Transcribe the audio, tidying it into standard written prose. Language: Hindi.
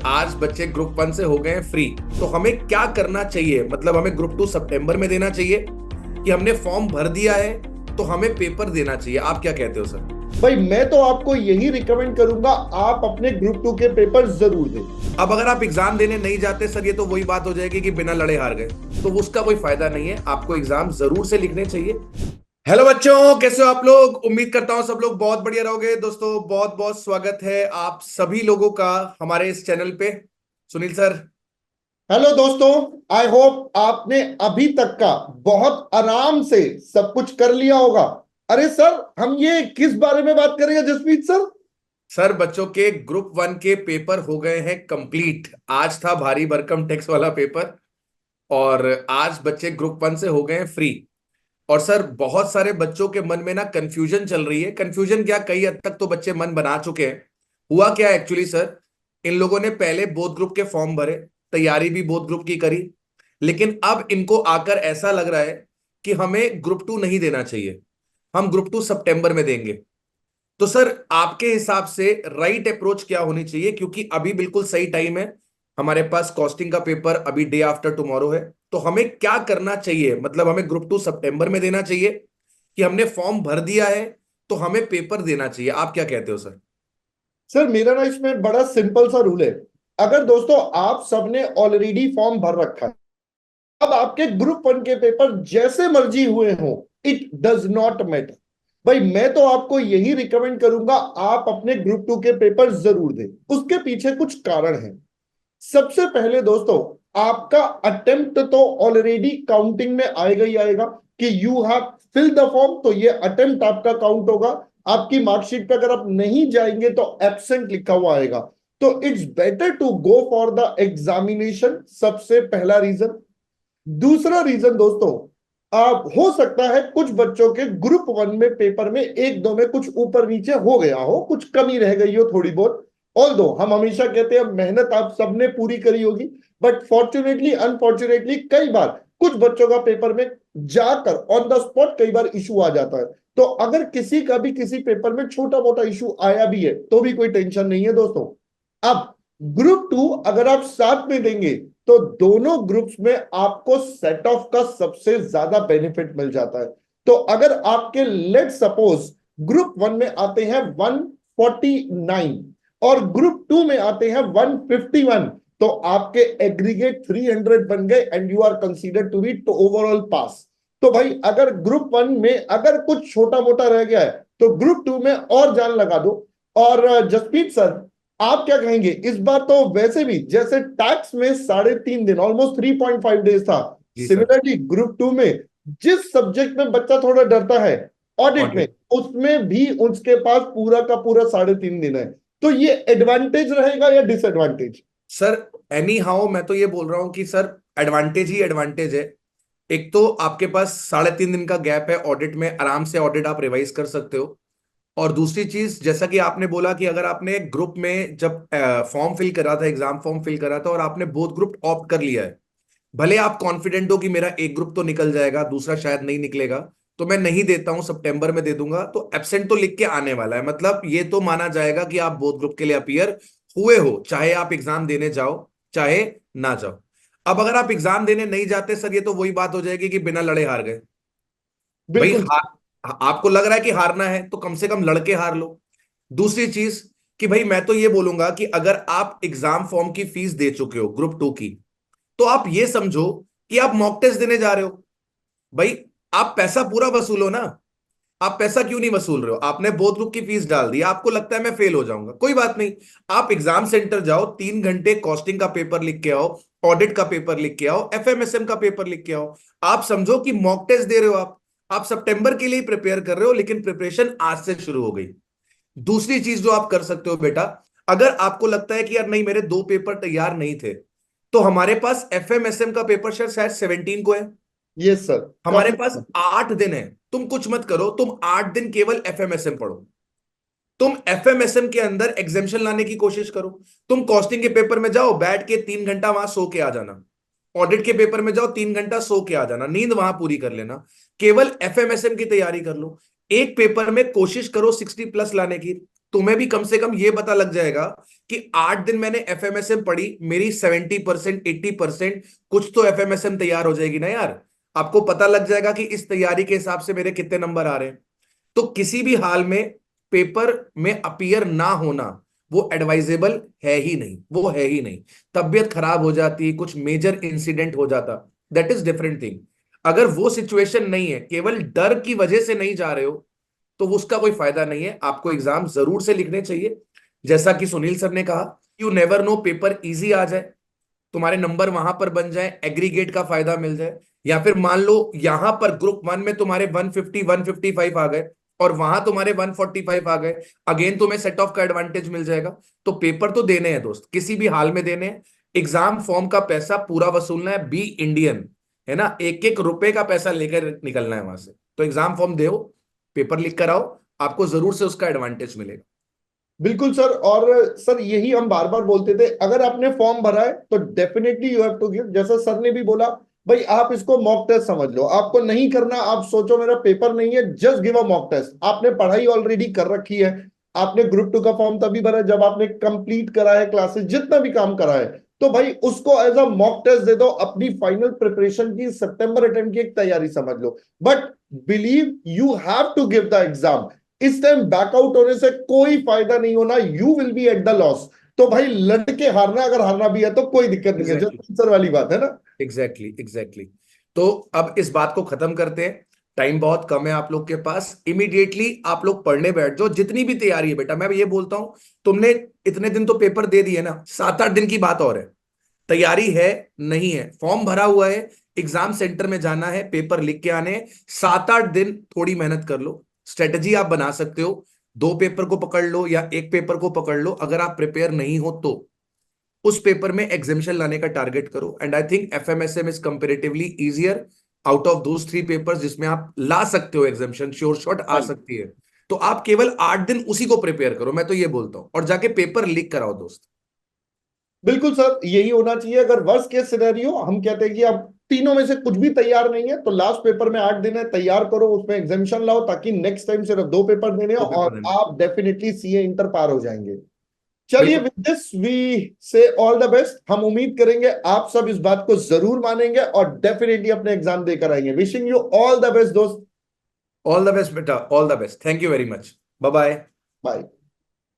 आज बच्चे ग्रुप 1 से हो गए हैं फ्री। तो हमें क्या करना चाहिए? मतलब हमें ग्रुप 2 सितंबर में देना चाहिए कि हमने फॉर्म भर दिया है तो हमें पेपर देना चाहिए? आप क्या कहते हो सर? भाई मैं तो आपको यही रिकमेंड करूंगा, आप अपने ग्रुप टू के पेपर जरूर दें। अब अगर आप एग्जाम देने नहीं जाते सर, ये तो वही बात हो जाएगी कि बिना लड़े हार गए, तो उसका कोई फायदा नहीं है। आपको एग्जाम जरूर से लिखने चाहिए। हेलो बच्चों, कैसे हो आप लोग? उम्मीद करता हूं सब लोग बहुत बढ़िया रहोगे। दोस्तों, बहुत बहुत स्वागत है आप सभी लोगों का हमारे इस चैनल पे। सुनील सर। हेलो दोस्तों, आई होप आपने अभी तक का बहुत आराम से सब कुछ कर लिया होगा। अरे सर, हम ये किस बारे में बात करेंगे जसमीत सर? सर, बच्चों के ग्रुप 1 के पेपर हो गए हैं कंप्लीट। आज था भारी भरकम टेक्स्ट वाला पेपर और आज बच्चे ग्रुप 1 से हो गए हैं फ्री। और सर, बहुत सारे बच्चों के मन में ना कंफ्यूजन चल रही है। कंफ्यूजन क्या, कई हद तक तो बच्चे मन बना चुके हैं। हुआ क्या एक्चुअली सर, इन लोगों ने पहले बोथ ग्रुप के फॉर्म भरे, तैयारी भी बोथ ग्रुप की करी, लेकिन अब इनको आकर ऐसा लग रहा है कि हमें ग्रुप 2 नहीं देना चाहिए, हम ग्रुप 2 सितंबर में देंगे। तो सर, आपके हिसाब से राइट अप्रोच क्या होनी चाहिए? क्योंकि अभी बिल्कुल सही टाइम है, हमारे पास कॉस्टिंग का पेपर अभी डे आफ्टर टुमारो है। तो हमें क्या करना चाहिए? मतलब हमें ग्रुप 2 सितंबर में देना चाहिए कि हमने फॉर्म भर दिया है तो हमें पेपर देना चाहिए? आप क्या कहते हो सर? सर मेरा ना इसमें बड़ा सिंपल सा रूल है। अगर दोस्तों आप सबने ऑलरेडी फॉर्म भर रखा है, अब आपके ग्रुप वन के पेपर जैसे मर्जी हुए हो, इट डज नॉट मैटर। भाई मैं तो आपको यही रिकमेंड करूंगा, आप अपने ग्रुप टू के पेपर जरूर दें। उसके पीछे कुछ कारण है। सबसे पहले दोस्तों, आपका अटेम्प्ट तो ऑलरेडी काउंटिंग में आएगा ही आएगा कि you have fill the form, तो ये अटेम्प्ट आपका काउंट होगा। आपकी मार्कशीट पे अगर आप नहीं जाएंगे तो एब्सेंट लिखा हुआ आएगा। तो it's better to go for the examination, सबसे पहला रीजन। दूसरा रीजन दोस्तों, आप हो सकता है कुछ बच्चों के ग्रुप वन में पेपर में एक दो में कुछ ऊपर नीचे हो गया हो, कुछ कमी रह गई हो थोड़ी बहुत। ऑल दो हम हमेशा कहते हैं मेहनत आप सबने पूरी करी होगी, बट फॉर्चुनेटली अनफॉर्चुनेटली कई बार कुछ बच्चों का पेपर में जाकर ऑन द स्पॉट कई बार इशू आ जाता है। तो अगर किसी का भी किसी पेपर में छोटा मोटा इशू आया भी है तो भी कोई टेंशन नहीं है दोस्तों। अब ग्रुप टू अगर आप साथ में देंगे तो दोनों ग्रुप्स में आपको सेट ऑफ का सबसे ज्यादा बेनिफिट मिल जाता है। तो अगर आपके लेट सपोज ग्रुप वन में आते हैं 149 और ग्रुप टू में आते हैं 151, तो आपके एग्रीगेट 300 बन गए and you are considered to be to overall pass. तो भाई अगर ग्रुप वन में अगर कुछ छोटा मोटा रह गया है तो ग्रुप टू में और जान लगा दो। और जसप्रीत सर, आप क्या कहेंगे इस बार? तो वैसे भी जैसे टैक्स में 3.5 दिन, ऑलमोस्ट 3.5 डेज था, जी सर। सिमिलरली ग्रुप टू में जिस सब्जेक्ट में बच्चा थोड़ा डरता है, ऑडिट में, ऑडिट। उसमें भी उसके पास पूरा का पूरा 3.5 दिन है। तो ये एडवांटेज रहेगा या डिसएडवांटेज? सर, एनी हाउ मैं तो ये बोल रहा हूं कि सर, एडवांटेज ही एडवांटेज है। एक तो आपके पास 3.5 दिन का गैप है, ऑडिट में आराम से ऑडिट आप रिवाइज कर सकते हो। और दूसरी चीज, जैसा कि आपने बोला कि अगर आपने ग्रुप में जब फॉर्म फिल करा था, एग्जाम फॉर्म फिल करा था और आपने बोथ ग्रुप ऑप्ट कर लिया है, भले आप कॉन्फिडेंट हो कि मेरा एक ग्रुप तो निकल जाएगा, दूसरा शायद नहीं निकलेगा, तो मैं नहीं देता हूं, सितंबर में दे दूंगा, तो एब्सेंट तो लिख के आने वाला है। मतलब ये तो माना जाएगा कि आप बोथ ग्रुप के लिए अपीयर हुए हो, चाहे आप एग्जाम देने जाओ चाहे ना जाओ। अब अगर आप एग्जाम देने नहीं जाते सर, ये तो वही बात हो जाएगी कि बिना लड़े हार गए। भाई बिल्कुल। आपको लग रहा है कि हारना है तो कम से कम लड़के हार लो। दूसरी चीज कि भाई मैं तो ये बोलूंगा कि अगर आप एग्जाम फॉर्म की फीस दे चुके हो ग्रुप 2 की, तो आप ये समझो कि आप मॉक टेस्ट देने जा रहे हो। भाई, आप पैसा पूरा वसूलो ना। आप पैसा क्यों नहीं वसूल रहे हो? आपने बोथ ग्रुप की फीस डाल दी, आपको लगता है मैं फेल हो जाऊंगा, कोई बात नहीं। आप एग्जाम सेंटर जाओ, 3 घंटे कॉस्टिंग का पेपर लिख के आओ, ऑडिट का पेपर लिख के आओ, एफएमएसएम का पेपर लिख के आओ। आप समझो कि मॉक टेस्ट दे रहे हो। आप सितंबर के लिए प्रिपेयर कर रहे हो, लेकिन प्रिपरेशन आज से शुरू हो गई। दूसरी चीज जो आप कर सकते हो बेटा, अगर आपको लगता है कि यार नहीं, मेरे 2 पेपर तैयार नहीं थे, तो हमारे पास एफएमएसएम का पेपर शायद 17 को है। Yes sir. हमारे काफी। पास 8 दिन है। तुम कुछ मत करो, तुम 8 दिन केवल एफएमएसएम पढ़ो। तुम एफएमएसएम के अंदर एग्जामेशन लाने की कोशिश करो। तुम कॉस्टिंग के पेपर में जाओ, बैठ के 3 घंटा वहां सो के आ जाना। ऑडिट के पेपर में जाओ, 3 घंटा सो के आ जाना, नींद वहां पूरी कर लेना। केवल एफएमएसएम की तैयारी कर लो। एक पेपर में कोशिश करो 60 प्लस लाने की। तुम्हें भी कम से कम ये पता लग जाएगा कि 8 दिन मैंने एफएमएसएम पढ़ी, मेरी 70% 80% कुछ तो एफएमएसएम तैयार हो जाएगी ना यार। आपको पता लग जाएगा कि इस तैयारी के हिसाब से मेरे कितने नंबर आ रहे हैं। तो किसी भी हाल में पेपर में अपीयर ना होना वो एडवाइजेबल है ही नहीं, वो है ही नहीं। तबीयत खराब हो जाती, कुछ मेजर इंसिडेंट हो जाता, दैट इज डिफरेंट थिंग। अगर वो सिचुएशन नहीं है, केवल डर की वजह से नहीं जा रहे हो, तो उसका कोई फायदा नहीं है। आपको एग्जाम जरूर से लिखने चाहिए। जैसा कि सुनील सर ने कहा, you never know, paper easy आ जाए, तुम्हारे नंबर वहां पर बन जाए, एग्रीगेट का फायदा मिल जाए, या फिर मान लो यहां पर ग्रुप वन में तुम्हारे 150 155 आ गए और वहां तुम्हारे 145 आ गए, अगेन तुम्हें सेट ऑफ का एडवांटेज मिल जाएगा। तो पेपर तो देने हैं दोस्त, किसी भी हाल में देने हैं। एग्जाम फॉर्म का पैसा पूरा वसूलना है, बी इंडियन, है ना, एक एक रुपए का पैसा लेकर निकलना है वहां से। तो एग्जाम फॉर्म दो, पेपर लिख कर आओ, आपको जरूर से उसका एडवांटेज मिलेगा। बिल्कुल सर। और सर यही हम बार बार बोलते थे, अगर आपने फॉर्म भरा है तो definitely you have to give. जैसा सर ने भी बोला, भाई आप इसको मॉक टेस्ट समझ लो, आपको नहीं करना, आप सोचो मेरा पेपर नहीं है, just give a mock test. आपने पढ़ाई ऑलरेडी कर रखी है, आपने ग्रुप टू का फॉर्म तभी भरा जब आपने कंप्लीट करा है क्लासेस, जितना भी काम करा है, तो भाई उसको एज अ मॉक टेस्ट दे दो। अपनी फाइनल प्रिपरेशन की, सितंबर अटेम्प्ट की एक तैयारी समझ लो। But believe you have to give the exam. इस टाइम बैकआउट होने से कोई फायदा नहीं होना, you will be at the loss. तो भाई लड़के हारना, अगर हारना भी है तो कोई दिक्कत नहीं है, जो एग्जैक्टली, आंसर वाली बात है ना। Exactly, exactly. तो अब इस बात को खत्म करते हैं, टाइम बहुत कम है आप लोग के पास। इमीडिएटली आप लोग पढ़ने बैठ जाओ, जितनी भी तैयारी है बेटा। मैं ये बोलता हूं, तुमने इतने दिन तो पेपर दे दिए ना, 7 8 दिन की बात और है। तैयारी है, नहीं है, फॉर्म भरा हुआ है, एग्जाम सेंटर में जाना है, पेपर लिख के आने हैं। 7 8 दिन थोड़ी मेहनत कर लो, स्ट्रेटजी आप बना सकते हो। 2 पेपर को पकड़ लो या एक पेपर को पकड़ लो। अगर आप प्रिपेयर नहीं हो तो उस पेपर में एग्जामेशन लाने का टारगेट करो। And I think FMSM is comparatively easier out of those 3 papers जिसमें आप ला सकते हो एग्जामेशन, श्योर शॉट आ राइट। सकती है। तो आप केवल 8 दिन उसी को प्रिपेयर करो, मैं तो ये बोलता हूं, और जाके पेपर लीक कराओ दोस्त। बिल्कुल सर, यही होना चाहिए। अगर वर्स्ट केस सिनेरियो हम कहते हैं कि अब तीनों में से कुछ भी तैयार नहीं है, तो लास्ट पेपर में 8 दिन है, तैयार करो, उसमें एग्जामिशन लाओ, ताकि नेक्स्ट टाइम सिर्फ 2 पेपर देने हो, दो पेपर और देने, आप डेफिनेटली सीए इंटर पार हो जाएंगे। चलिए, बिल्कुल। विद दिस वी से ऑल द बेस्ट। हम उम्मीद करेंगे आप सब इस बात को जरूर मानेंगे और डेफिनेटली अपने एग्जाम देकर आएंगे। Wishing you all the best दोस्त। ऑल द बेस्ट बेटा, all the best, thank you very much, bye bye. Bye.